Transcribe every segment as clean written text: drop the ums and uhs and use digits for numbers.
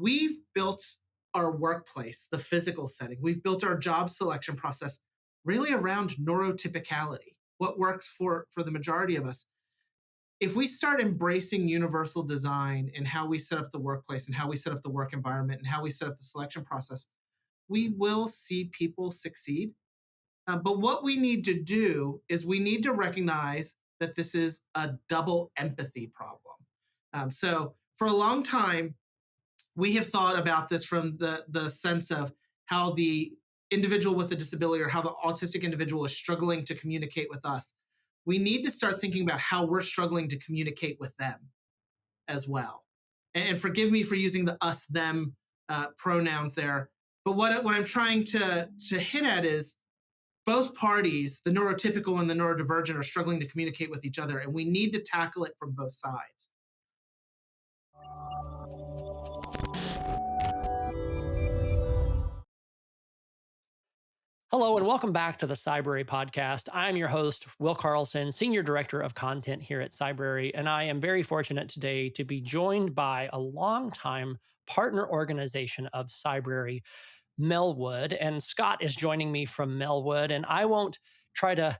we've built our workplace, the physical setting, we've built our job selection process really around neurotypicality, what works for the majority of us. If we start embracing universal design in how we set up the workplace and how we set up the work environment and how we set up the selection process, we will see people succeed. But what we need to do is we need to recognize that this is a double empathy problem. So for a long time, we have thought about this from the sense of how the individual with a disability or how the autistic individual is struggling to communicate with us. We need to start thinking about how we're struggling to communicate with them as well. And forgive me for using the us, them pronouns there. But what I'm trying to hit at is both parties, the neurotypical and the neurodivergent, are struggling to communicate with each other, and we need to tackle it from both sides. Hello, and welcome back to the Cybrary podcast. I'm your host, Will Carlson, Senior Director of Content here at Cybrary, and I am very fortunate today to be joined by a longtime partner organization of Cybrary, Melwood. And Scott is joining me from Melwood, and I won't try to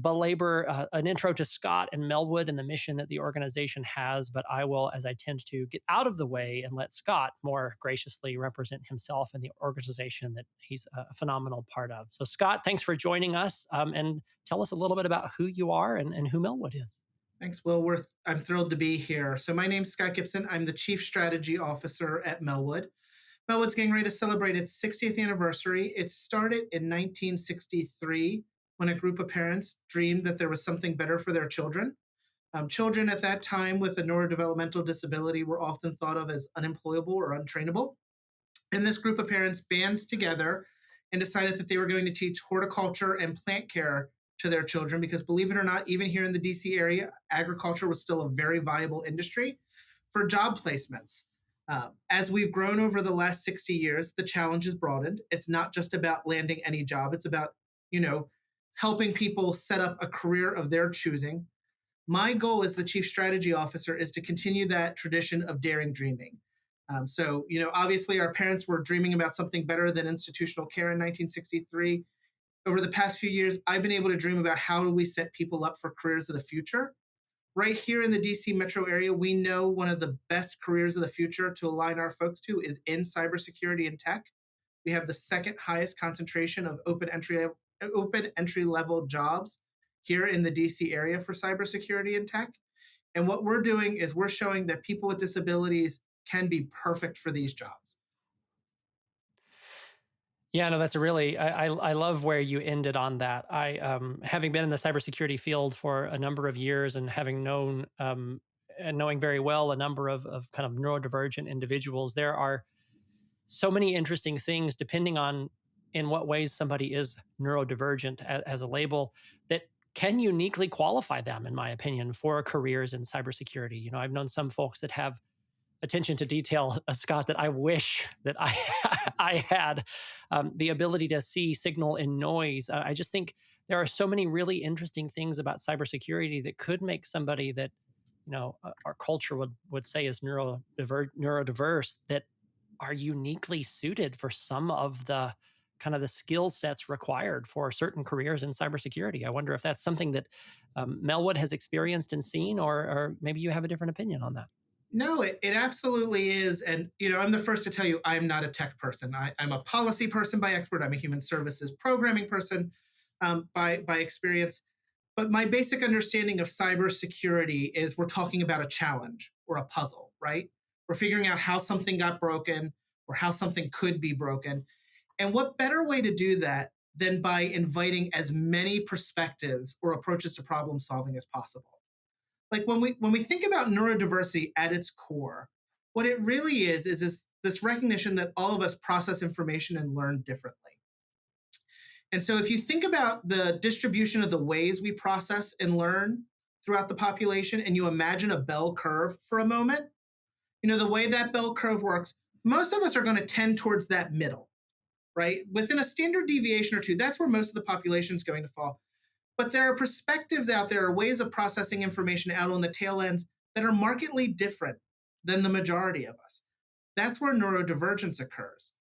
belabor an intro to Scott and Melwood and the mission that the organization has, but I will, as I tend to, get out of the way and let Scott more graciously represent himself and the organization that he's a phenomenal part of. So Scott, thanks for joining us, and tell us a little bit about who you are and who Melwood is. Thanks, Will. I'm thrilled to be here. So my name's Scott Gibson. I'm the Chief Strategy Officer at Melwood. Melwood's getting ready to celebrate its 60th anniversary. It started in 1963 when a group of parents dreamed that there was something better for their children. Children at that time with a neurodevelopmental disability were often thought of as unemployable or untrainable. And this group of parents banded together and decided that they were going to teach horticulture and plant care to their children because, believe it or not, even here in the DC area, agriculture was still a very viable industry for job placements. As we've grown over the last 60 years, the challenge has broadened. It's not just about landing any job. It's about, helping people set up a career of their choosing. My goal as the Chief Strategy Officer is to continue that tradition of daring dreaming. So, obviously our parents were dreaming about something better than institutional care in 1963. Over the past few years, I've been able to dream about how do we set people up for careers of the future. Right here in the DC metro area, we know one of the best careers of the future to align our folks to is in cybersecurity and tech. We have the second highest concentration of open entry level jobs here in the DC area for cybersecurity and tech. And what we're doing is we're showing that people with disabilities can be perfect for these jobs. Yeah, no, that's a really, I love where you ended on that. Having been in the cybersecurity field for a number of years and having known and knowing very well a number of kind of neurodivergent individuals, there are so many interesting things depending on in what ways somebody is neurodivergent as a label that can uniquely qualify them, in my opinion, for careers in cybersecurity. I've known some folks that have attention to detail, Scott, that I wish that I had the ability to see signal in noise. I just think there are so many really interesting things about cybersecurity that could make somebody that, our culture would say is neurodiverse that are uniquely suited for some of the kind of the skill sets required for certain careers in cybersecurity. I wonder if that's something that Melwood has experienced and seen, or maybe you have a different opinion on that. No, it absolutely is. And, I'm the first to tell you, I'm not a tech person. I'm a policy person by expert. I'm a human services programming person by experience. But my basic understanding of cybersecurity is we're talking about a challenge or a puzzle, right? We're figuring out how something got broken or how something could be broken. And what better way to do that than by inviting as many perspectives or approaches to problem solving as possible? Like when we think about neurodiversity at its core, what it really is this recognition that all of us process information and learn differently. And so if you think about the distribution of the ways we process and learn throughout the population, and you imagine a bell curve for a moment, the way that bell curve works, most of us are going to tend towards that middle, right? Within a standard deviation or two, that's where most of the population is going to fall. But there are perspectives out there, or ways of processing information out on the tail ends that are markedly different than the majority of us. That's where neurodivergence occurs.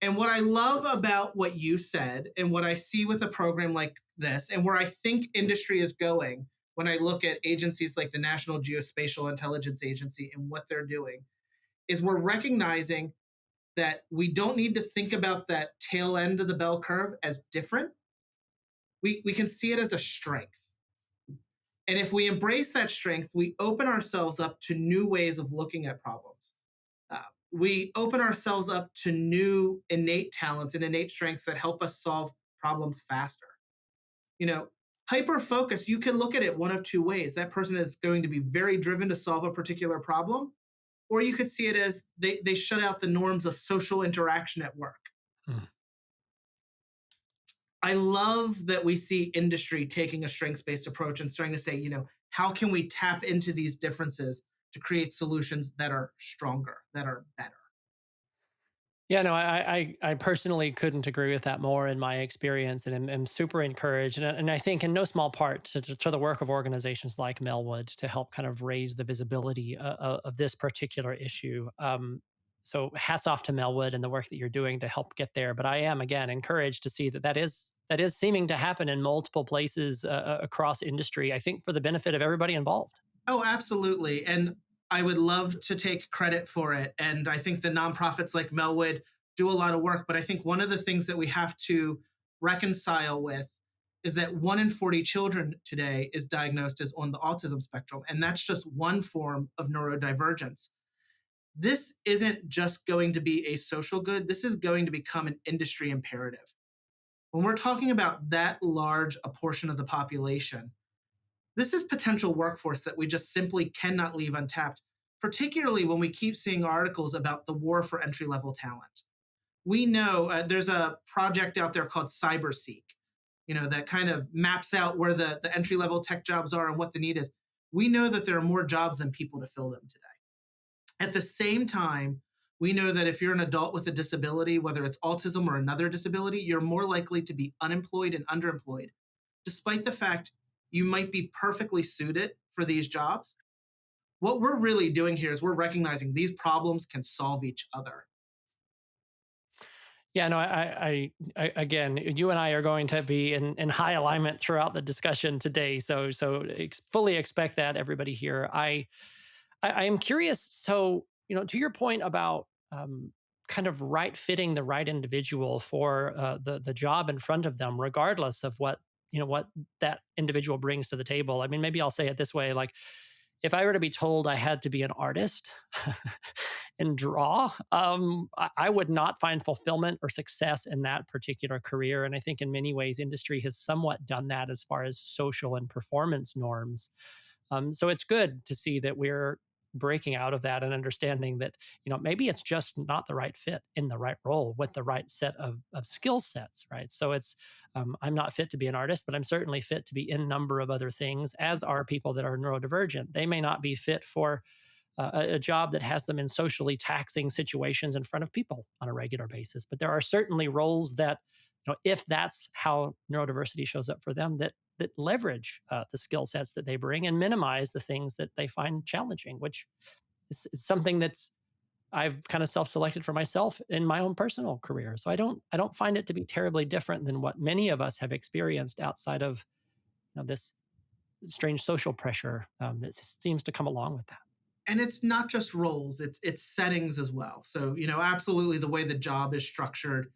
And what I love about what you said and what I see with a program like this, and where I think industry is going when I look at agencies like the National Geospatial Intelligence Agency and what they're doing, is we're recognizing that we don't need to think about that tail end of the bell curve as different. We can see it as a strength. And if we embrace that strength, we open ourselves up to new ways of looking at problems. Uh, we open ourselves up to new innate talents and innate strengths that help us solve problems faster. You know, hyper focus, you can look at it one of two ways. That person is going to be very driven to solve a particular problem, or you could see it as they shut out the norms of social interaction at work. Hmm. I love that we see industry taking a strengths based approach and starting to say, how can we tap into these differences to create solutions that are stronger, that are better? Yeah, no, I personally couldn't agree with that more in my experience, and am super encouraged, and I think in no small part to the work of organizations like Melwood to help kind of raise the visibility of this particular issue. So hats off to Melwood and the work that you're doing to help get there. But I am again encouraged to see that is seeming to happen in multiple places across industry. I think for the benefit of everybody involved. Oh, absolutely. And I would love to take credit for it. And I think the nonprofits like Melwood do a lot of work. But I think one of the things that we have to reconcile with is that 1 in 40 children today is diagnosed as on the autism spectrum. And that's just one form of neurodivergence. This isn't just going to be a social good, this is going to become an industry imperative. When we're talking about that large a portion of the population, this is potential workforce that we just simply cannot leave untapped, particularly when we keep seeing articles about the war for entry level talent. We know there's a project out there called Cyberseek, that kind of maps out where the entry level tech jobs are and what the need is. We know that there are more jobs than people to fill them today. At the same time, we know that if you're an adult with a disability, whether it's autism or another disability, you're more likely to be unemployed and underemployed, despite the fact you might be perfectly suited for these jobs. What we're really doing here is we're recognizing these problems can solve each other. Yeah, no, I again, you and I are going to be in high alignment throughout the discussion today. So fully expect that, everybody here. I am curious. So, to your point about kind of right fitting the right individual for the job in front of them, regardless of what that individual brings to the table. I mean, maybe I'll say it this way: like, if I were to be told I had to be an artist and draw, I would not find fulfillment or success in that particular career. And I think in many ways, industry has somewhat done that as far as social and performance norms. So it's good to see that we're breaking out of that and understanding that maybe it's just not the right fit in the right role with the right set of skill sets, right? So it's I'm not fit to be an artist, but I'm certainly fit to be in a number of other things, as are people that are neurodivergent. They may not be fit for a job that has them in socially taxing situations in front of people on a regular basis, but there are certainly roles that if that's how neurodiversity shows up for them, that leverage the skill sets that they bring and minimize the things that they find challenging, which is something that's I've kind of self-selected for myself in my own personal career. So I don't find it to be terribly different than what many of us have experienced outside of this strange social pressure that seems to come along with that. And it's not just roles, it's settings as well. So, absolutely the way the job is structured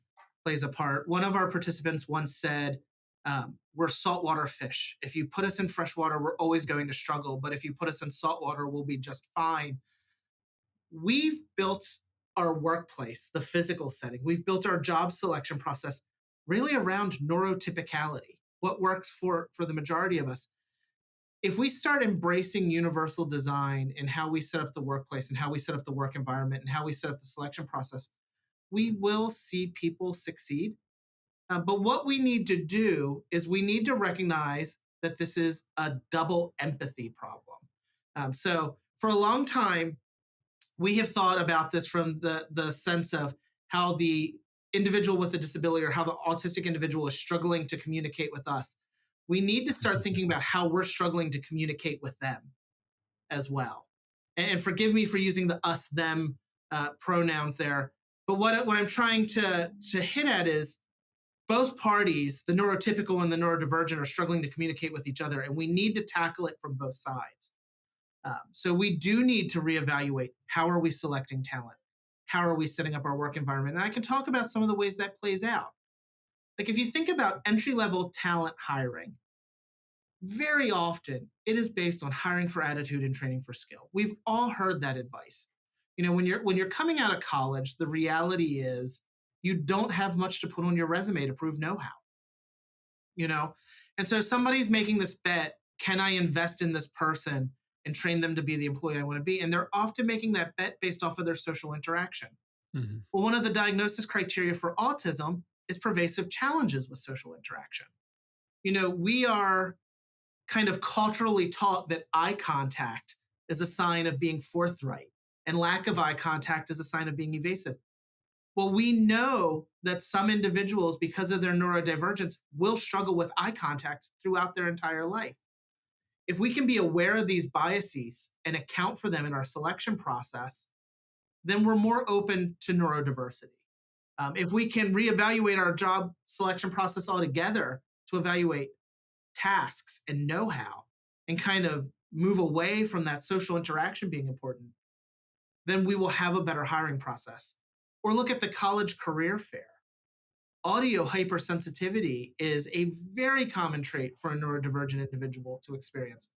plays a part. One of our participants once said, we're saltwater fish. If you put us in freshwater, we're always going to struggle. But if you put us in saltwater, we'll be just fine. We've built our workplace, the physical setting, we've built our job selection process really around neurotypicality, what works for the majority of us. If we start embracing universal design in how we set up the workplace and how we set up the work environment and how we set up the selection process, we will see people succeed. But what we need to do is we need to recognize that this is a double empathy problem. So for a long time, we have thought about this from the sense of how the individual with a disability or how the autistic individual is struggling to communicate with us. We need to start thinking about how we're struggling to communicate with them as well. And forgive me for using the us them pronouns there. But what I'm trying to hit at is both parties, the neurotypical and the neurodivergent, are struggling to communicate with each other, and we need to tackle it from both sides. So we do need to reevaluate, how are we selecting talent? How are we setting up our work environment? And I can talk about some of the ways that plays out. Like if you think about entry level talent hiring, very often it is based on hiring for attitude and training for skill. We've all heard that advice. When you're coming out of college, the reality is you don't have much to put on your resume to prove know-how. you know? And so somebody's making this bet, can I invest in this person and train them to be the employee I want to be? And they're often making that bet based off of their social interaction. Mm-hmm. Well, one of the diagnosis criteria for autism is pervasive challenges with social interaction. We are kind of culturally taught that eye contact is a sign of being forthright, and lack of eye contact is a sign of being evasive. Well, we know that some individuals, because of their neurodivergence, will struggle with eye contact throughout their entire life. If we can be aware of these biases and account for them in our selection process, then we're more open to neurodiversity. If we can reevaluate our job selection process altogether to evaluate tasks and know-how and kind of move away from that social interaction being important, then we will have a better hiring process. Or look at the college career fair. Audio hypersensitivity is a very common trait for a neurodivergent individual to experience.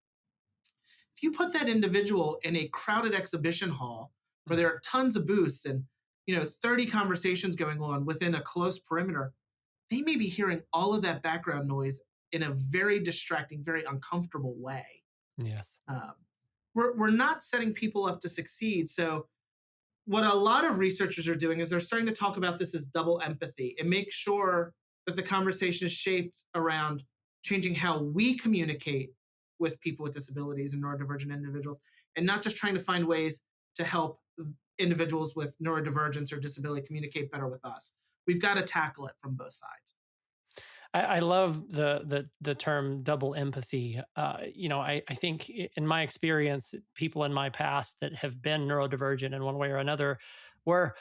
If you put that individual in a crowded exhibition hall where there are tons of booths and 30 conversations going on within a close perimeter, they may be hearing all of that background noise in a very distracting, very uncomfortable way. Yes. We're not setting people up to succeed. So what a lot of researchers are doing is they're starting to talk about this as double empathy and make sure that the conversation is shaped around changing how we communicate with people with disabilities and neurodivergent individuals, and not just trying to find ways to help individuals with neurodivergence or disability communicate better with us. We've got to tackle it from both sides. I love the term double empathy. I think in my experience, people in my past that have been neurodivergent in one way or another were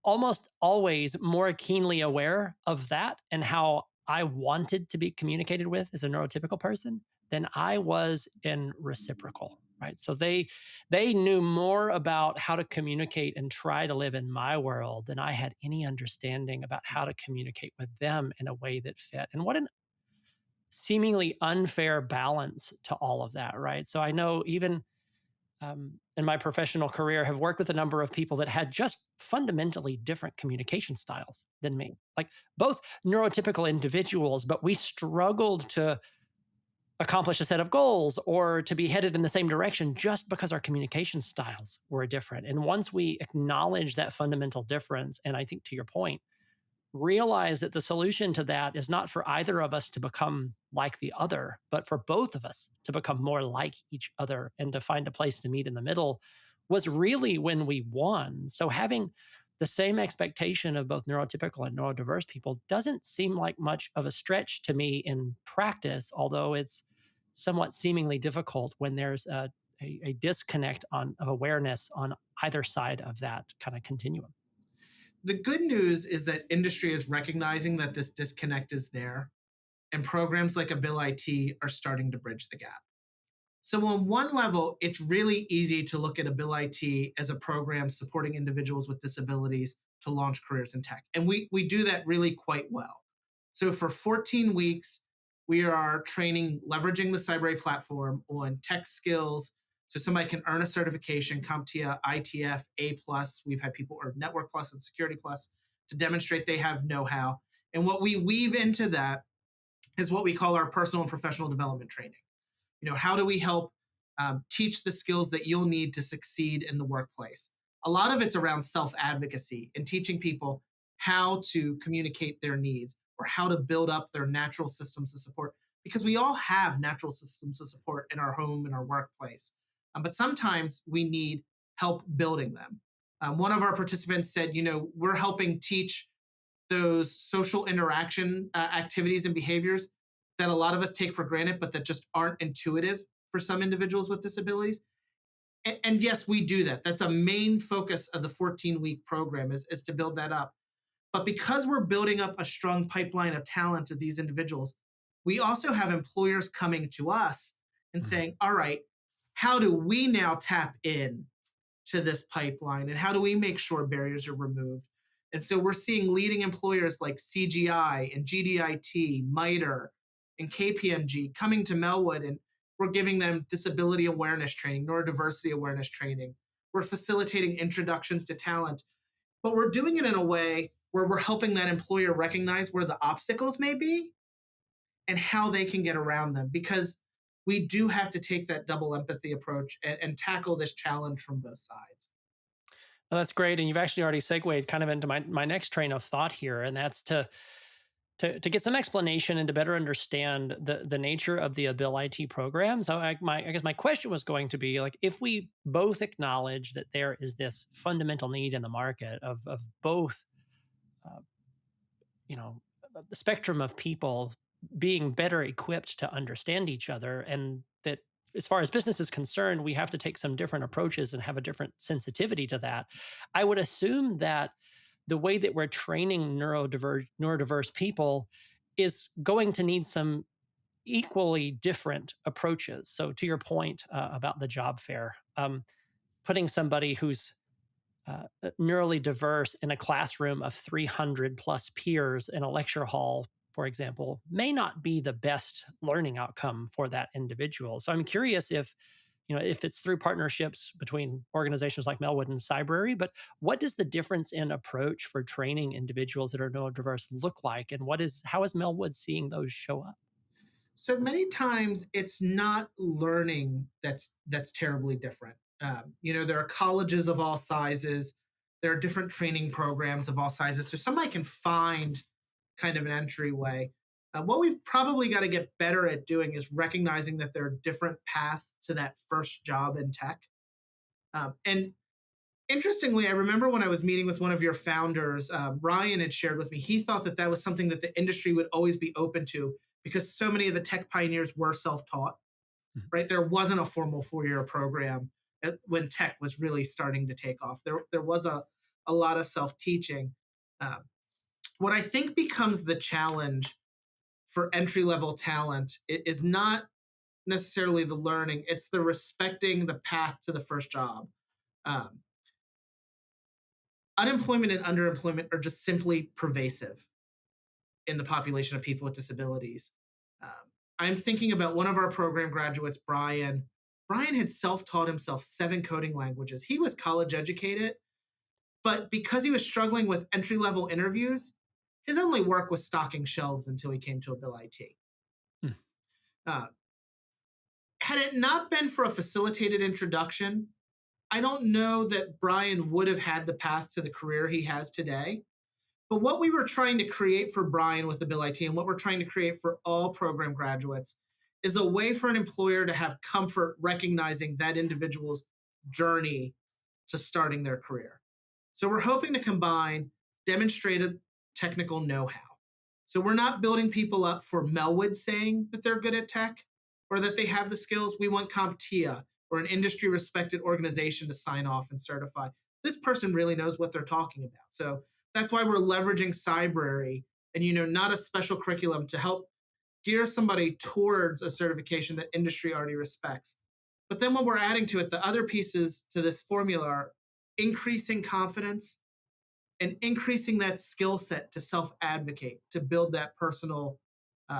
almost always more keenly aware of that and how I wanted to be communicated with as a neurotypical person than I was in reciprocal, right? So they knew more about how to communicate and try to live in my world than I had any understanding about how to communicate with them in a way that fit. And what an seemingly unfair balance to all of that, right? So I know even in my professional career, have worked with a number of people that had just fundamentally different communication styles than me. Like both neurotypical individuals, but we struggled to accomplish a set of goals or to be headed in the same direction just because our communication styles were different. And once we acknowledge that fundamental difference, and I think to your point, realize that the solution to that is not for either of us to become like the other, but for both of us to become more like each other and to find a place to meet in the middle, was really when we won. So having the same expectation of both neurotypical and neurodiverse people doesn't seem like much of a stretch to me in practice, although it's somewhat seemingly difficult when there's a disconnect of awareness on either side of that kind of continuum. The good news is that industry is recognizing that this disconnect is there, and programs like abilIT are starting to bridge the gap. So on one level, it's really easy to look at abilIT as a program supporting individuals with disabilities to launch careers in tech. And we do that really quite well. So for 14 weeks, we are leveraging the Cybrary platform on tech skills. So somebody can earn a certification, CompTIA, ITF, A+. We've had people earn Network Plus and Security Plus to demonstrate they have know-how. And what we weave into that is what we call our personal and professional development training. How do we help teach the skills that you'll need to succeed in the workplace? A lot of it's around self-advocacy and teaching people how to communicate their needs or how to build up their natural systems of support, because we all have natural systems of support in our home and our workplace. But sometimes we need help building them. One of our participants said, we're helping teach those social interaction activities and behaviors that a lot of us take for granted, but that just aren't intuitive for some individuals with disabilities. And yes, we do that. That's a main focus of the 14-week program is to build that up. But because we're building up a strong pipeline of talent of these individuals, we also have employers coming to us and Mm. saying, all right, how do we now tap in to this pipeline and how do we make sure barriers are removed? And so we're seeing leading employers like CGI and GDIT, MITRE, and KPMG coming to Melwood, and we're giving them disability awareness training, neurodiversity awareness training. We're facilitating introductions to talent, but we're doing it in a way where we're helping that employer recognize where the obstacles may be and how they can get around them, because we do have to take that double empathy approach and tackle this challenge from both sides. Well, that's great, and you've actually already segued kind of into my next train of thought here, and that's to get some explanation and to better understand the nature of the abilIT program. So I guess my question was going to be like, if we both acknowledge that there is this fundamental need in the market of both, uh, you know, the spectrum of people being better equipped to understand each other, and that as far as business is concerned, we have to take some different approaches and have a different sensitivity to that. I would assume that the way that we're training neurodiverse people is going to need some equally different approaches. So, to your point about the job fair, putting somebody who's neurally diverse in a classroom of 300 plus peers in a lecture hall, for example, may not be the best learning outcome for that individual. So I'm curious if, if it's through partnerships between organizations like Melwood and Cybrary, but what does the difference in approach for training individuals that are neurodiverse look like? And how is Melwood seeing those show up? So many times it's not learning that's terribly different. There are colleges of all sizes. There are different training programs of all sizes. So somebody can find kind of an entryway. What we've probably got to get better at doing is recognizing that there are different paths to that first job in tech. And interestingly, I remember when I was meeting with one of your founders, Ryan had shared with me, he thought that that was something that the industry would always be open to because so many of the tech pioneers were self-taught, Mhm. right? There wasn't a formal 4-year program when tech was really starting to take off. There was a lot of self-teaching. Um, what I think becomes the challenge for entry-level talent is not necessarily the learning, it's the respecting the path to the first job. Um, Unemployment and underemployment are just simply pervasive in the population of people with disabilities. Um, I'm thinking about one of our program graduates, Brian. Brian had self taught himself 7 coding languages. He was college educated, but because he was struggling with entry level interviews, his only work was stocking shelves until he came to abilIT. Mm. Uh, had it not been for a facilitated introduction, I don't know that Brian would have had the path to the career he has today. But what we were trying to create for Brian with abilIT and what we're trying to create for all program graduates is a way for an employer to have comfort recognizing that individual's journey to starting their career. So we're hoping to combine demonstrated technical know-how. So we're not building people up for Melwood saying that they're good at tech or that they have the skills. We want CompTIA or an industry respected organization to sign off and certify this person really knows what they're talking about. So that's why we're leveraging Cybrary and not a special curriculum to help gear somebody towards a certification that industry already respects. But then when we're adding to it, the other pieces to this formula are increasing confidence and increasing that skill set to self-advocate, to build that personal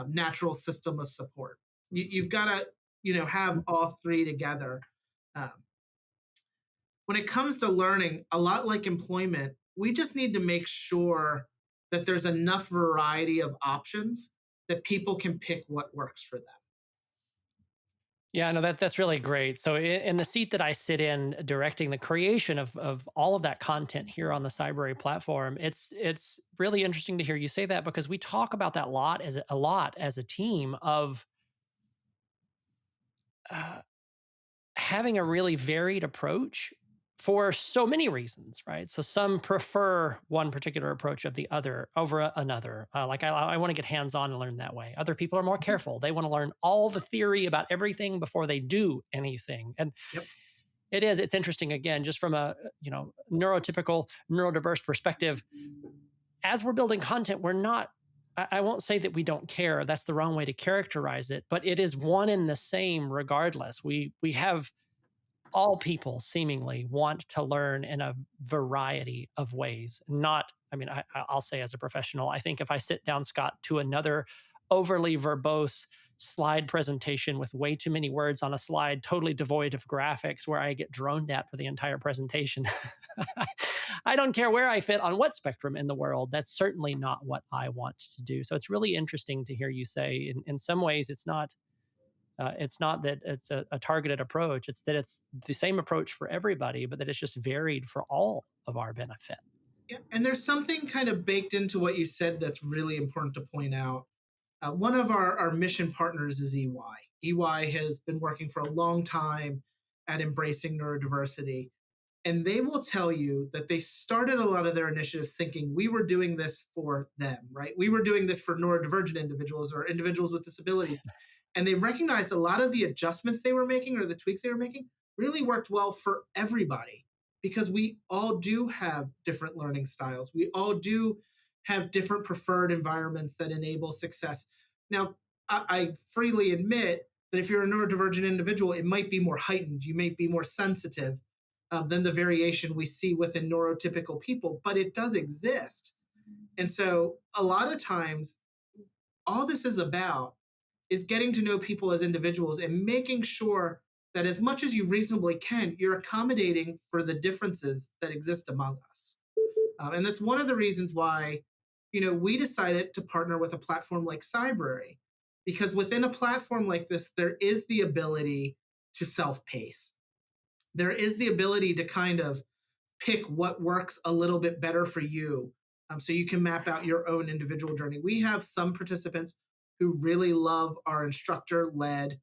natural system of support. You've got to have all three together. Um, when it comes to learning, a lot like employment, we just need to make sure that there's enough variety of options that people can pick what works for them. Yeah, no, that's really great. So in the seat that I sit in, directing the creation of all of that content here on the Cybrary platform, it's really interesting to hear you say that because we talk about that a lot as a team of uh, having a really varied approach for so many reasons, right? So some prefer one particular approach of the other over another. Like I want to get hands on and learn that way. Other people are more Mhm. careful. They want to learn all the theory about everything before they do anything. And Yep. It is. It's interesting again, just from a neurotypical, neurodiverse perspective. As we're building content, we're not. I won't say that we don't care. That's the wrong way to characterize it. But it is one and the same, regardless. We have all people seemingly want to learn in a variety of ways. Not, I mean, I'll say as a professional, I think if I sit down, Scott, to another overly verbose slide presentation with way too many words on a slide, totally devoid of graphics, where I get droned at for the entire presentation, I don't care where I fit on what spectrum in the world. That's certainly not what I want to do. So it's really interesting to hear you say, in some ways, it's not that it's a targeted approach. It's that it's the same approach for everybody, but that it's just varied for all of our benefit. Yeah, and there's something kind of baked into what you said that's really important to point out. One of our mission partners is EY. EY has been working for a long time at embracing neurodiversity. And they will tell you that they started a lot of their initiatives thinking we were doing this for them, right? We were doing this for neurodivergent individuals or individuals with disabilities. And they recognized a lot of the adjustments they were making or the tweaks they were making really worked well for everybody because we all do have different learning styles. We all do have different preferred environments that enable success. Now, I freely admit that if you're a neurodivergent individual, it might be more heightened. You may be more sensitive than the variation we see within neurotypical people, but it does exist. And so a lot of times, all this is about is getting to know people as individuals and making sure that as much as you reasonably can, you're accommodating for the differences that exist among us. And that's one of the reasons why, we decided to partner with a platform like Cybrary, because within a platform like this, there is the ability to self-pace. There is the ability to kind of pick what works a little bit better for you, so you can map out your own individual journey. We have some participants who really love our instructor led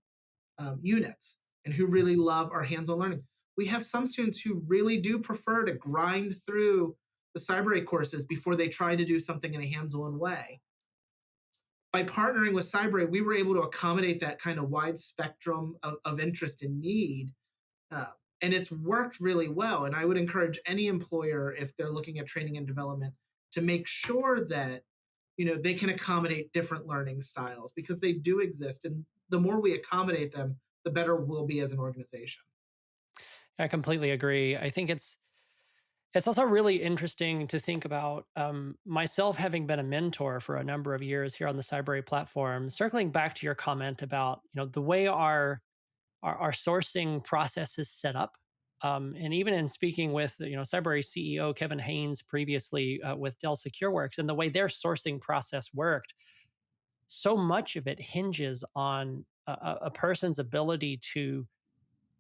units and who really love our hands on learning. We have some students who really do prefer to grind through the Cybrary courses before they try to do something in a hands on way. By partnering with Cybrary, we were able to accommodate that kind of wide spectrum of interest and need. Uh, and it's worked really well. And I would encourage any employer, if they're looking at training and development, to make sure that they can accommodate different learning styles because they do exist. And the more we accommodate them, the better we'll be as an organization. I completely agree. I think it's also really interesting to think about, myself having been a mentor for a number of years here on the Cybrary platform. Circling back to your comment about the way our sourcing process is set up. And even in speaking with Cybrary CEO Kevin Haynes previously, with Dell SecureWorks, and the way their sourcing process worked, so much of it hinges on a person's ability to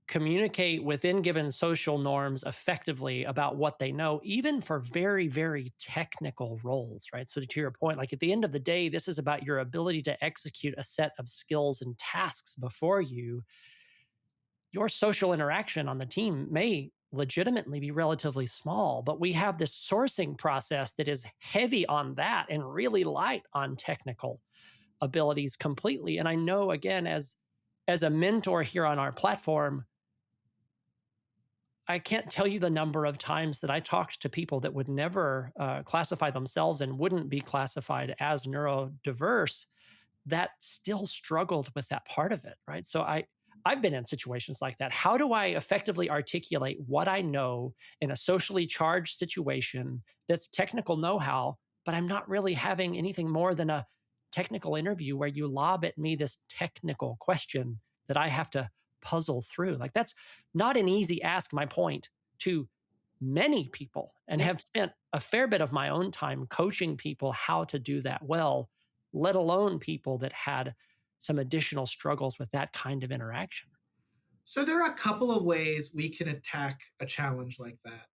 communicate within given social norms effectively about what they know, even for very, very technical roles, right? So, to your point, like at the end of the day, this is about your ability to execute a set of skills and tasks before you. Your social interaction on the team may legitimately be relatively small, but we have this sourcing process that is heavy on that and really light on technical abilities completely. And I know, again, as a mentor here on our platform, I can't tell you the number of times that I talked to people that would never classify themselves and wouldn't be classified as neurodiverse, that still struggled with that part of it, right? So I've been in situations like that. How do I effectively articulate what I know in a socially charged situation that's technical know-how, but I'm not really having anything more than a technical interview where you lob at me this technical question that I have to puzzle through? Like, that's not an easy ask, my point, to many people, and Yep. have spent a fair bit of my own time coaching people how to do that well, let alone people that had some additional struggles with that kind of interaction. So there are a couple of ways we can attack a challenge like that.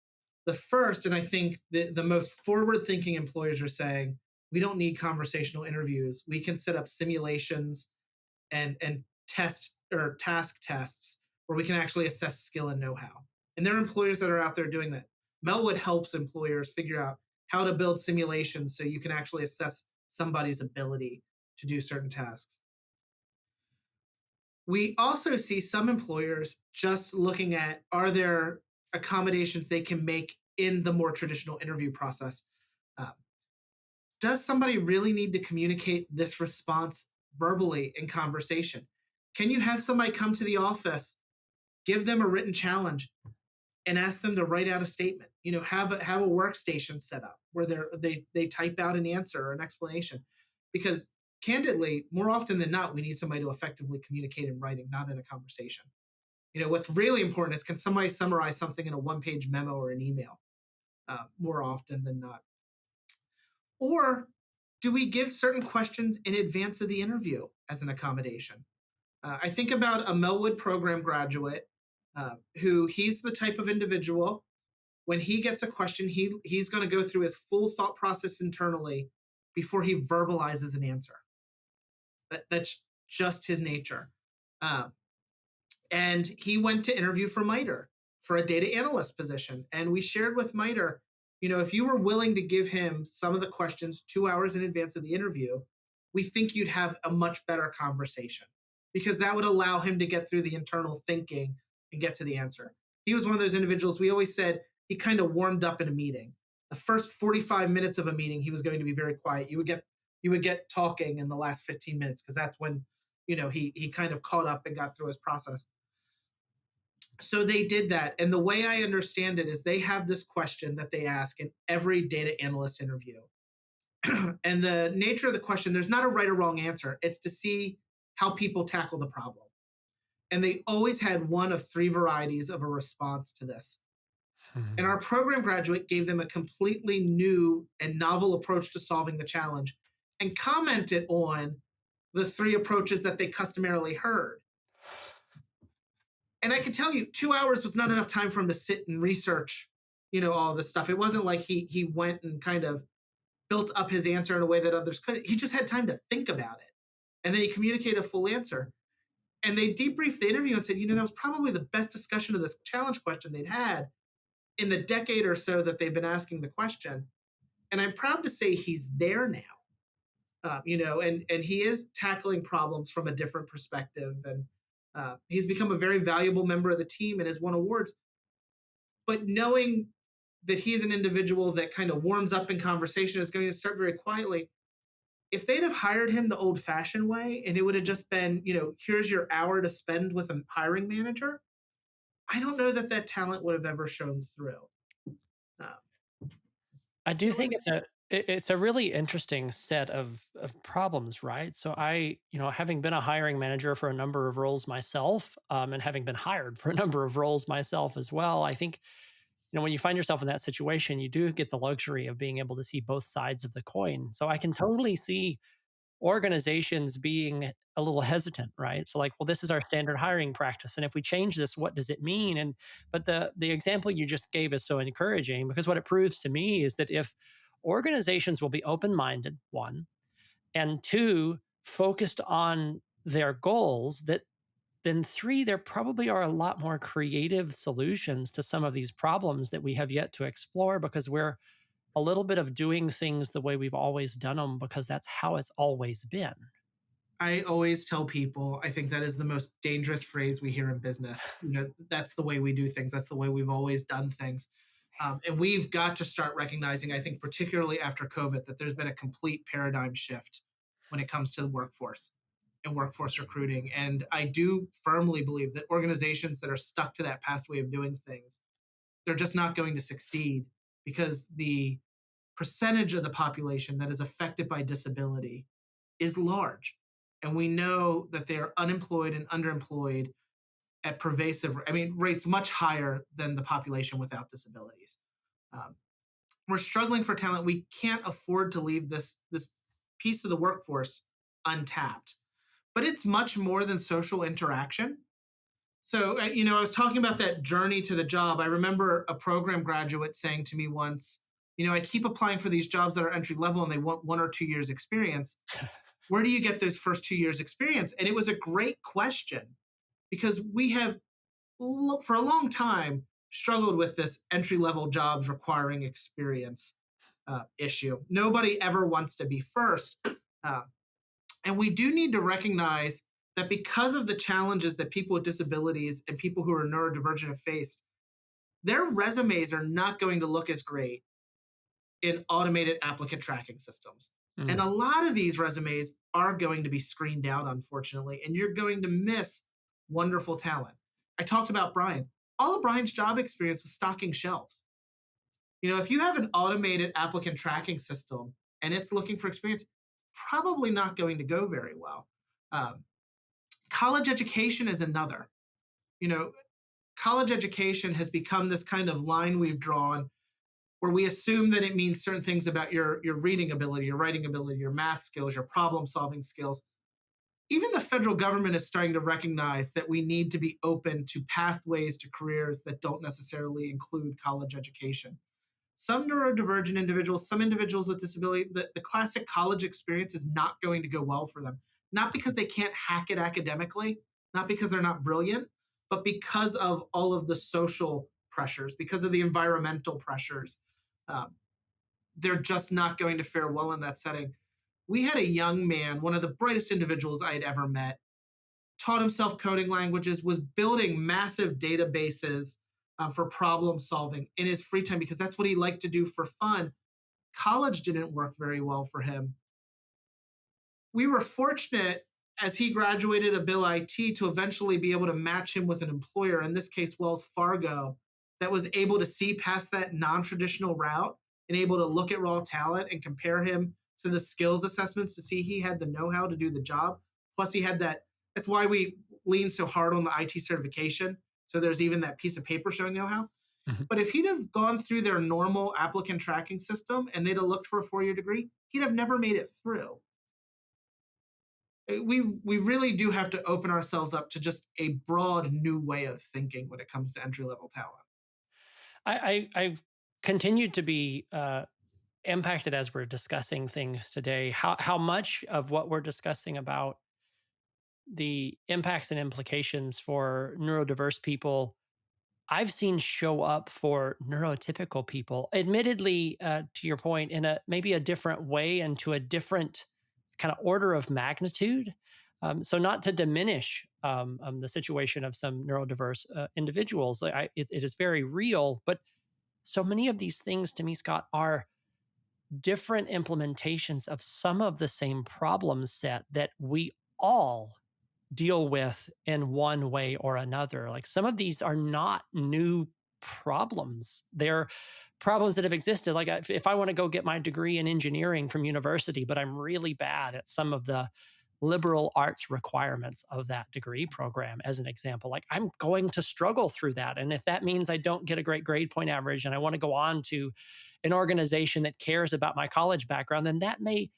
The first, and I think the most forward thinking employers are saying, we don't need conversational interviews. We can set up simulations and test or task tests where we can actually assess skill and know-how. And there are employers that are out there doing that. Melwood helps employers figure out how to build simulations so you can actually assess somebody's ability to do certain tasks. We also see some employers just looking at, are there accommodations they can make in the more traditional interview process? Uh, does somebody really need to communicate this response verbally in conversation? Can you have somebody come to the office, give them a written challenge, and ask them to write out a statement? Have a workstation set up where they type out an answer or an explanation. Because candidly, more often than not, we need somebody to effectively communicate in writing, not in a conversation. What's really important is, can somebody summarize something in a one-page memo or an email, more often than not? Or do we give certain questions in advance of the interview as an accommodation? I think about a Melwood program graduate, who he's the type of individual, when he gets a question, he's going to go through his full thought process internally before he verbalizes an answer. That's just his nature. Um, and he went to interview for MITRE for a data analyst position. And we shared with MITRE, if you were willing to give him some of the questions 2 hours in advance of the interview, we think you'd have a much better conversation, because that would allow him to get through the internal thinking and get to the answer. He was one of those individuals, we always said, he kind of warmed up in a meeting. The first 45 minutes of a meeting, he was going to be very quiet. You would get talking in the last 15 minutes, because that's when he kind of caught up and got through his process. So they did that. And the way I understand it is, they have this question that they ask in every data analyst interview. And the nature of the question, there's not a right or wrong answer. It's to see how people tackle the problem. And they always had one of three varieties of a response to this. And our program graduate gave them a completely new and novel approach to solving the challenge, and commented on the three approaches that they customarily heard. And I can tell you, 2 hours was not enough time for him to sit and research, all this stuff. It wasn't like he went and kind of built up his answer in a way that others couldn't. He just had time to think about it. And then he communicated a full answer. And they debriefed the interview and said, that was probably the best discussion of this challenge question they'd had in the decade or so that they've been asking the question. And I'm proud to say he's there now. And he is tackling problems from a different perspective. And he's become a very valuable member of the team and has won awards. But knowing that he's an individual that kind of warms up in conversation, is going to start very quietly. If they'd have hired him the old-fashioned way, and it would have just been, here's your hour to spend with a hiring manager, I don't know that talent would have ever shown through. I do think it's a really interesting set of problems, right? So having been a hiring manager for a number of roles myself, and having been hired for a number of roles myself as well, I think when you find yourself in that situation, you do get the luxury of being able to see both sides of the coin. So I can totally see organizations being a little hesitant, right? So like, well, this is our standard hiring practice, and if we change this, what does it mean? And but the example you just gave is so encouraging, because what it proves to me is that if organizations will be open-minded, one, and two, focused on their goals, that then three, there probably are a lot more creative solutions to some of these problems that we have yet to explore, because we're a little bit of doing things the way we've always done them, because that's how it's always been. I always tell people, I think that is the most dangerous phrase we hear in business. That's the way we do things. That's the way we've always done things. And we've got to start recognizing, I think, particularly after COVID, that there's been a complete paradigm shift when it comes to the workforce and workforce recruiting. And I do firmly believe that organizations that are stuck to that past way of doing things, they're just not going to succeed, because the percentage of the population that is affected by disability is large. And we know that they are unemployed and underemployed at rates much higher than the population without disabilities. We're struggling for talent. We can't afford to leave this piece of the workforce untapped. But it's much more than social interaction. So, I was talking about that journey to the job. I remember a program graduate saying to me once, I keep applying for these jobs that are entry level and they want 1 or 2 years experience. Where do you get those first 2 years experience? And it was a great question, because we have, for a long time, struggled with this entry level jobs requiring experience issue. Nobody ever wants to be first. And we do need to recognize that because of the challenges that people with disabilities and people who are neurodivergent have faced, their resumes are not going to look as great in automated applicant tracking systems. And Mm. a lot of these resumes are going to be screened out, unfortunately, and you're going to miss wonderful talent. I talked about Brian. All of Brian's job experience was stocking shelves. If you have an automated applicant tracking system and it's looking for experience, probably not going to go very well. Um, College education is another. You know, College education has become this kind of line we've drawn where we assume that it means certain things about your reading ability, your writing ability, your math skills, your problem solving skills. Even the federal government is starting to recognize that we need to be open to pathways to careers that don't necessarily include college education. Some neurodivergent individuals, some individuals with disability, the classic college experience is not going to go well for them. Not because they can't hack it academically, not because they're not brilliant, but because of all of the social pressures, because of the environmental pressures. Um, they're just not going to fare well in that setting. We had a young man, one of the brightest individuals I had ever met, taught himself coding languages, was building massive databases for problem solving in his free time because that's what he liked to do for fun. College didn't work very well for him. We were fortunate as he graduated abilIT to eventually be able to match him with an employer, in this case, Wells Fargo, that was able to see past that non traditional route and able to look at raw talent and compare him to the skills assessments to see he had the know how to do the job. Plus, he had that. That's why we lean so hard on the IT certification. So there's even that piece of paper showing know how. Mhm. But if he'd have gone through their normal applicant tracking system and they'd have looked for a 4-year degree, he'd have never made it through. We really do have to open ourselves up to just a broad new way of thinking when it comes to entry level talent. I've continued to be impacted as we're discussing things today. How much of what we're discussing about the impacts and implications for neurodiverse people I've seen show up for neurotypical people, admittedly, to your point, in a maybe a different way and to a different kind of order of magnitude. So, not to diminish the situation of some neurodiverse individuals, it is very real. But so many of these things, to me, Scott, are different implementations of some of the same problem set that we all deal with in one way or another. Like some of these are not new problems. They're problems that have existed. Like if I want to go get my degree in engineering from university, but I'm really bad at some of the liberal arts requirements of that degree program, as an example, like I'm going to struggle through that. And if that means I don't get a great grade point average and I want to go on to an organization that cares about my college background, then that may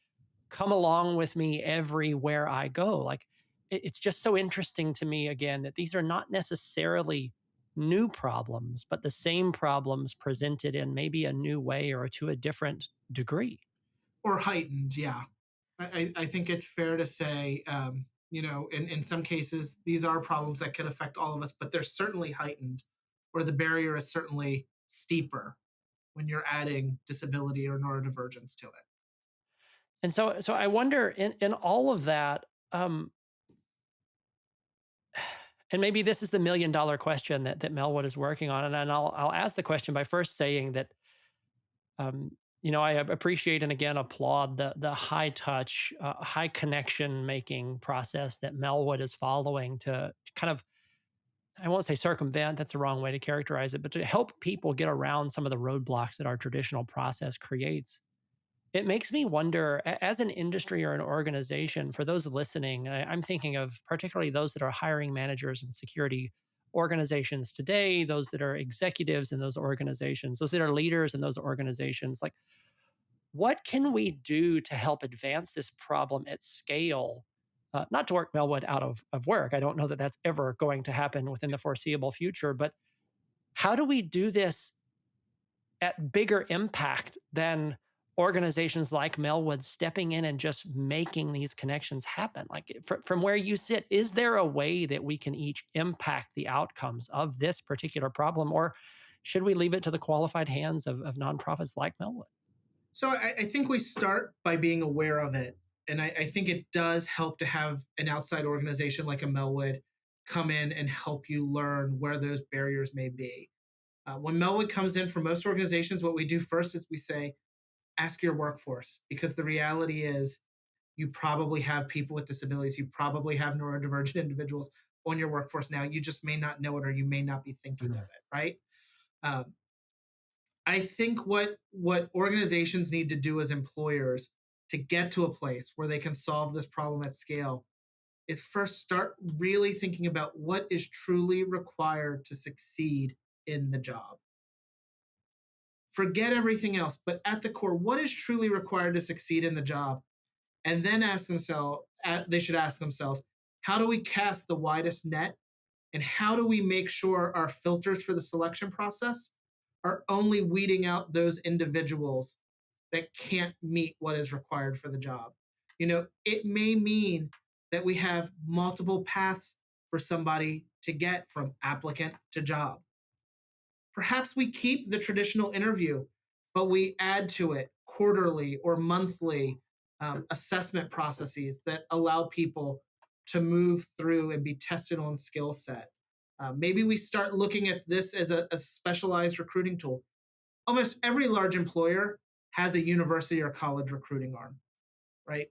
come along with me everywhere I go. Like it's just so interesting to me again that these are not necessarily new problems, but the same problems presented in maybe a new way or to a different degree. Or heightened, yeah. I think it's fair to say, in some cases, these are problems that could affect all of us, but they're certainly heightened, or the barrier is certainly steeper when you're adding disability or neurodivergence to it. And so I wonder in all of that, um, and maybe this is the $1 million question that Melwood is working on. And I'll ask the question by first saying that um, I appreciate and again applaud the high touch, high connection making process that Melwood is following to kind of, I won't say circumvent, that's the wrong way to characterize it, but to help people get around some of the roadblocks that our traditional process creates. It makes me wonder, as an industry or an organization, for those listening, I'm thinking of particularly those that are hiring managers in security organizations today, those that are executives in those organizations, those that are leaders in those organizations. Like, what can we do to help advance this problem at scale? Not to work Melwood out of work. I don't know that that's ever going to happen within the foreseeable future, but how do we do this at bigger impact than organizations like Melwood stepping in and just making these connections happen? Like from where you sit, is there a way that we can each impact the outcomes of this particular problem, or should we leave it to the qualified hands of nonprofits like Melwood? So I think we start by being aware of it And I think it does help to have an outside organization like a Melwood come in and help you learn where those barriers may be. When Melwood comes in, for most organizations, what we do first is we say, ask your workforce, because the reality is you probably have people with disabilities, you probably have neurodivergent individuals on your workforce now. You just may not know it, or you may not be thinking of Mhm. it, right? Um, I think what organizations need to do as employers to get to a place where they can solve this problem at scale is first start really thinking about what is truly required to succeed in the job. Forget everything else, but at the core, what is truly required to succeed in the job? And then they should ask themselves, how do we cast the widest net, and how do we make sure our filters for the selection process are only weeding out those individuals that can't meet what is required for the job? It may mean that we have multiple paths for somebody to get from applicant to job. Perhaps we keep the traditional interview, but we add to it quarterly or monthly assessment processes that allow people to move through and be tested on skill set. Maybe we start looking at this as a specialized recruiting tool. Almost every large employer has a university or college recruiting arm, right?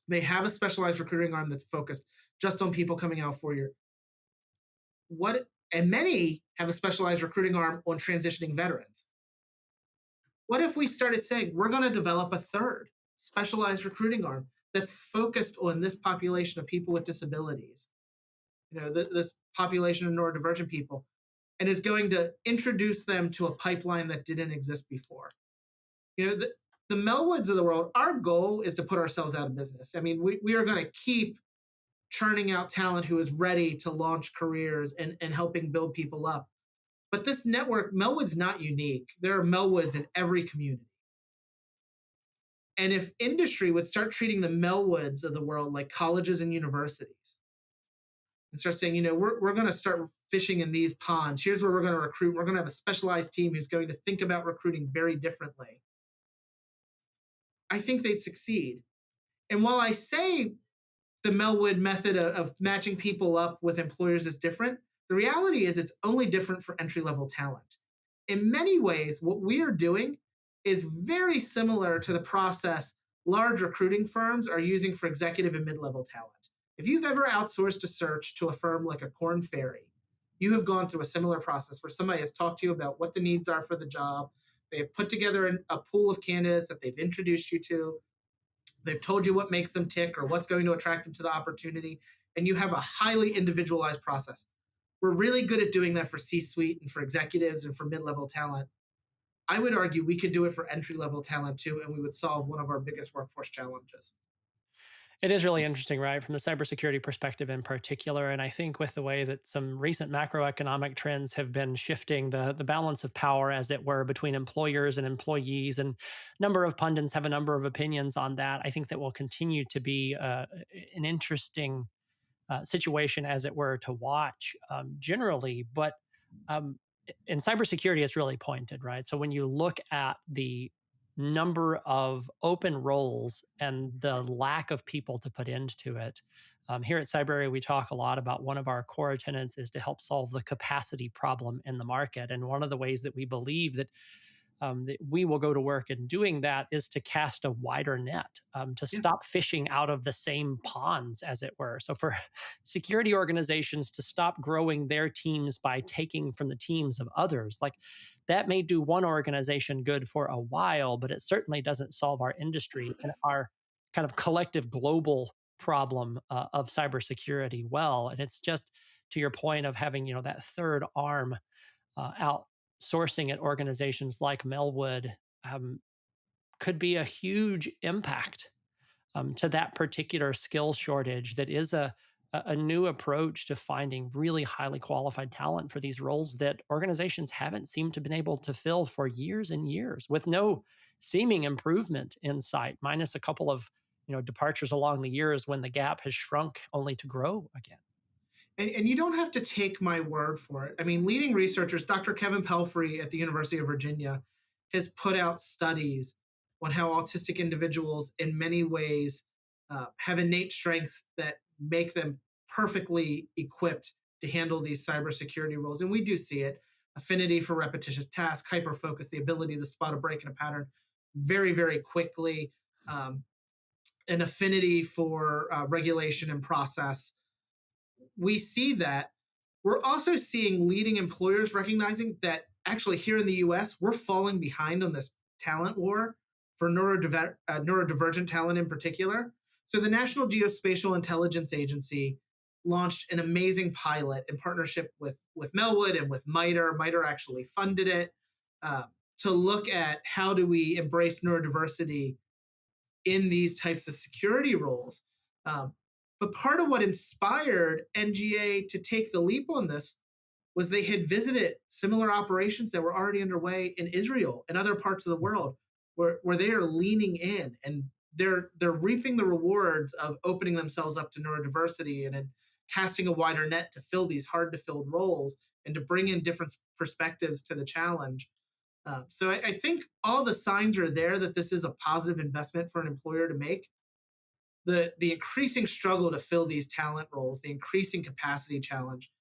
They have a specialized recruiting arm that's focused just on people coming out 4 year. What and many have a specialized recruiting arm on transitioning veterans. What if we started saying we're going to develop a third specialized recruiting arm that's focused on this population of people with disabilities, this population of neurodivergent people, and is going to introduce them to a pipeline that didn't exist before? The Melwoods of the world, our goal is to put ourselves out of business. I mean, we are going to keep churning out talent who is ready to launch careers and helping build people up. But this network, Melwood's not unique. There are Melwoods in every community. And if industry would start treating the Melwoods of the world like colleges and universities, and start saying, we're going to start fishing in these ponds. Here's where we're going to recruit. We're going to have a specialized team who's going to think about recruiting very differently. I think they'd succeed. And while I say the Melwood method of matching people up with employers is different, the reality is it's only different for entry level talent. In many ways, what we are doing is very similar to the process large recruiting firms are using for executive and mid level talent. If you've ever outsourced a search to a firm like a Korn Ferry, you have gone through a similar process where somebody has talked to you about what the needs are for the job. They have put together a pool of candidates that they've introduced you to. They've told you what makes them tick or what's going to attract them to the opportunity, and you have a highly individualized process. We're really good at doing that for C-suite and for executives and for mid-level talent. I would argue we could do it for entry-level talent too, and we would solve one of our biggest workforce challenges. It is really interesting, right, from the cybersecurity perspective in particular. And I think with the way that some recent macroeconomic trends have been shifting the balance of power, as it were, between employers and employees, and a number of pundits have a number of opinions on that. I think that will continue to be an interesting situation, as it were, to watch generally. But um, in cybersecurity, it's really pointed, right? So when you look at the number of open roles and the lack of people to put into it, here at Cybrary, we talk a lot about one of our core tenets is to help solve the capacity problem in the market. And one of the ways that we believe that we will go to work in doing that is to cast a wider net, to Yeah. stop fishing out of the same ponds, as it were. So, for security organizations to stop growing their teams by taking from the teams of others, like that may do one organization good for a while, but it certainly doesn't solve our industry and our kind of collective global problem of cybersecurity well. And it's just to your point of having, that third arm outsourcing at organizations like Melwood um, could be a huge impact to that particular skill shortage. That is a new approach to finding really highly qualified talent for these roles that organizations haven't seemed to been able to fill for years and years, with no seeming improvement in sight, minus a couple of departures along the years when the gap has shrunk only to grow again. And you don't have to take my word for it. I mean, leading researchers, Dr. Kevin Pelfrey at the University of Virginia, has put out studies on how autistic individuals, in many ways, have innate strengths that make them perfectly equipped to handle these cybersecurity roles. And we do see it: affinity for repetitious tasks, hyper focus, the ability to spot a break in a pattern very, very quickly, um, an affinity for regulation and process. We see that. We're also seeing leading employers recognizing that actually here in the US, we're falling behind on this talent war for neurodivergent talent in particular. So the National Geospatial Intelligence Agency launched an amazing pilot in partnership with Melwood and with MITRE. MITRE actually funded it, uh, to look at how do we embrace neurodiversity in these types of security roles. Um, but part of what inspired NGA to take the leap on this was they had visited similar operations that were already underway in Israel and other parts of the world, where they are leaning in, and they're reaping the rewards of opening themselves up to neurodiversity and casting a wider net to fill these hard to fill roles and to bring in different perspectives to the challenge. So I think all the signs are there that this is a positive investment for an employer to make. The increasing struggle to fill these talent roles, the increasing capacity challenge,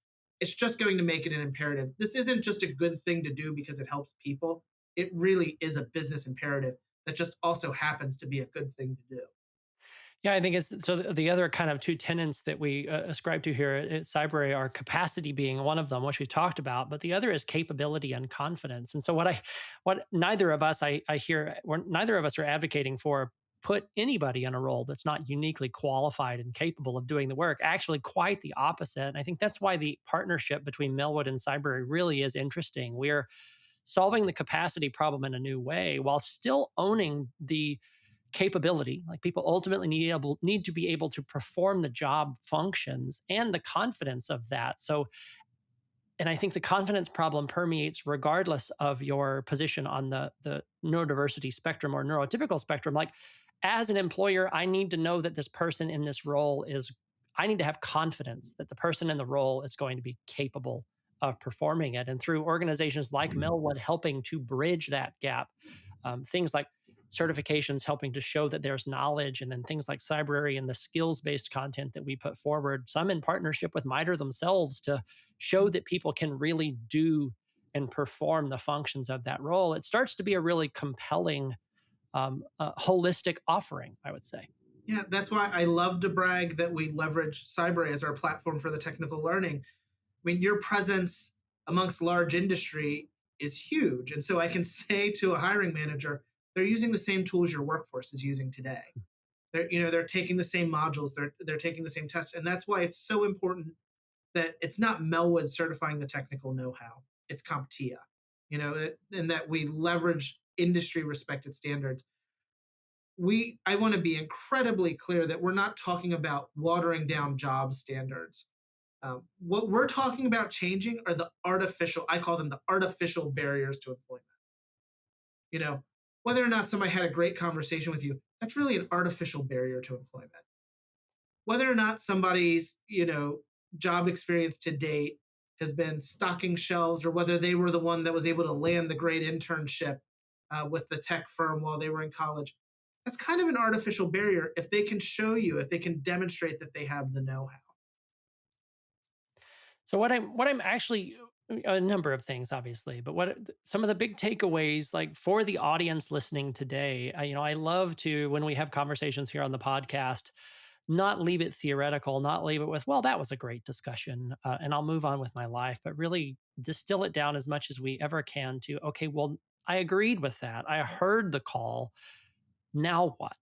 it's just going to make it an imperative. This isn't just a good thing to do because it helps people. It really is a business imperative that just also happens to be a good thing to do. Yeah, I think it's so the other kind of two tenets that we ascribe to here at Cybrary are capacity being one of them, which we talked about, but the other is capability and confidence. And so what neither of us I hear, neither of us are advocating for put anybody in a role that's not uniquely qualified and capable of doing the work. Actually, quite the opposite. And I think that's why the partnership between Melwood and Cybrary really is interesting. We're solving the capacity problem in a new way while still owning the capability. Like people ultimately need to be able to perform the job functions and the confidence of that. So, and I think the confidence problem permeates regardless of your position on the neurodiversity spectrum or neurotypical spectrum. Like as an employer, I need to know that this person in this role is, I need to have confidence that the person in the role is going to be capable of performing it. And through organizations like Melwood helping to bridge that gap, things like certifications helping to show that there's knowledge, and then things like Cybrary and the skills-based content that we put forward, some in partnership with MITRE themselves to show that people can really do and perform the functions of that role. It starts to be a really compelling, holistic offering, I would say. Yeah, that's why I love to brag that we leverage Cybrary as our platform for the technical learning. I mean, your presence amongst large industry is huge. And so I can say to a hiring manager, they're using the same tools your workforce is using today. They're taking the same modules, they're taking the same tests. And that's why it's so important that it's not Melwood certifying the technical know-how, it's CompTIA, and that we leverage industry respected standards. I want to be incredibly clear that we're not talking about watering down job standards. What we're talking about changing are the artificial, I call them the artificial barriers to employment. Whether or not somebody had a great conversation with you, that's really an artificial barrier to employment. Whether or not somebody's, job experience to date has been stocking shelves, or whether they were the one that was able to land the great internship with the tech firm while they were in college, that's kind of an artificial barrier if they can show you, if they can demonstrate that they have the know-how. So what I'm actually, a number of things obviously, but what some of the big takeaways like for the audience listening today, I love to, when we have conversations here on the podcast, not leave it theoretical, not leave it with, well, that was a great discussion, and I'll move on with my life, but really distill it down as much as we ever can to, okay, well, I agreed with that. I heard the call. Now what?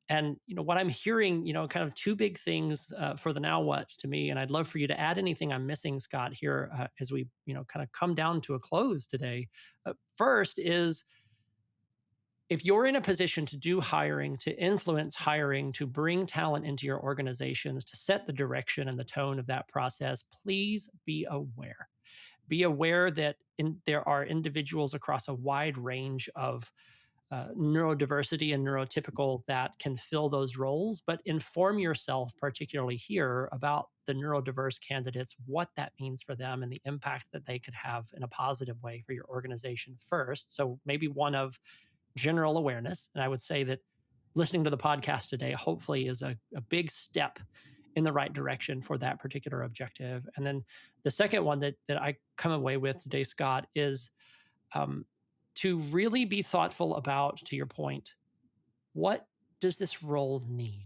And what I'm hearing, kind of two big things for the now what to me, and I'd love for you to add anything I'm missing, Scott, here as we, kind of come down to a close today. First is, if you're in a position to do hiring, to influence hiring, to bring talent into your organizations, to set the direction and the tone of that process, please be aware. Be aware that there are individuals across a wide range of neurodiversity and neurotypical that can fill those roles, but inform yourself, particularly here, about the neurodiverse candidates, what that means for them, and the impact that they could have in a positive way for your organization first. So maybe one of general awareness. And I would say that listening to the podcast today hopefully is a big step in the right direction for that particular objective. And then the second one that I come away with today, Scott, is um, to really be thoughtful about, to your point, what does this role need?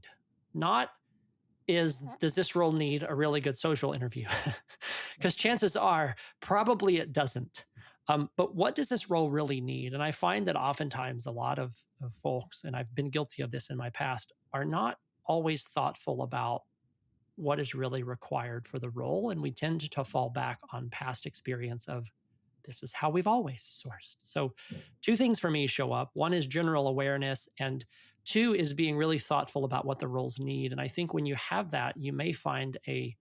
Not does this role need a really good social interview? Because chances are probably it doesn't. But what does this role really need? And I find that oftentimes a lot of folks, and I've been guilty of this in my past, are not always thoughtful about what is really required for the role. And we tend to fall back on past experience of this is how we've always sourced. So, two things for me show up. One is general awareness, and two is being really thoughtful about what the roles need. And I think when you have that, you may find an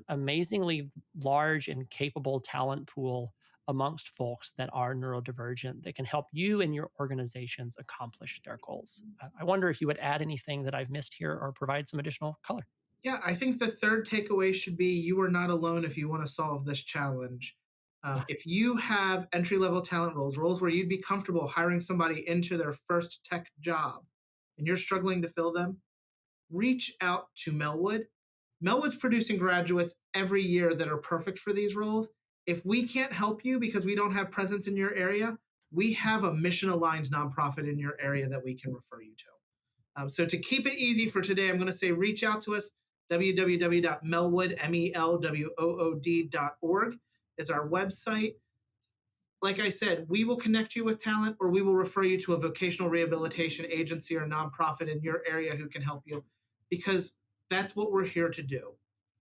amazingly large and capable talent pool amongst folks that are neurodivergent that can help you and your organizations accomplish their goals. I wonder if you would add anything that I've missed here or provide some additional color. Yeah, I think the third takeaway should be you are not alone if you want to solve this challenge. Yeah. If you have entry level talent roles, roles where you'd be comfortable hiring somebody into their first tech job, and you're struggling to fill them, reach out to Melwood. Melwood's producing graduates every year that are perfect for these roles. If we can't help you because we don't have presence in your area, we have a mission aligned nonprofit in your area that we can refer you to. So to keep it easy for today, I'm going to say reach out to us. www.melwood.org is our website. Like I said, we will connect you with talent, or we will refer you to a vocational rehabilitation agency or nonprofit in your area who can help you, because that's what we're here to do.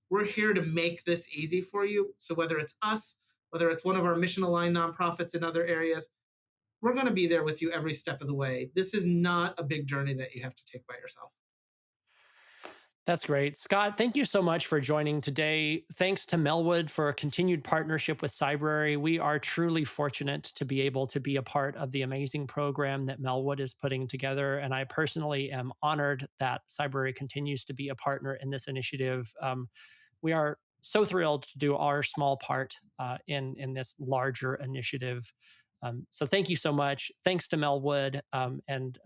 We're here to make this easy for you. So whether it's us, whether it's one of our mission aligned nonprofits in other areas, we're going to be there with you every step of the way. This is not a big journey that you have to take by yourself. That's great. Scott, thank you so much for joining today. Thanks to Melwood for a continued partnership with Cybrary. We are truly fortunate to be able to be a part of the amazing program that Melwood is putting together. And I personally am honored that Cybrary continues to be a partner in this initiative. We are so thrilled to do our small part in this larger initiative. So thank you so much. Thanks to Melwood. And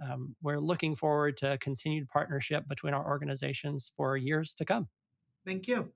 we're looking forward to continued partnership between our organizations for years to come. Thank you.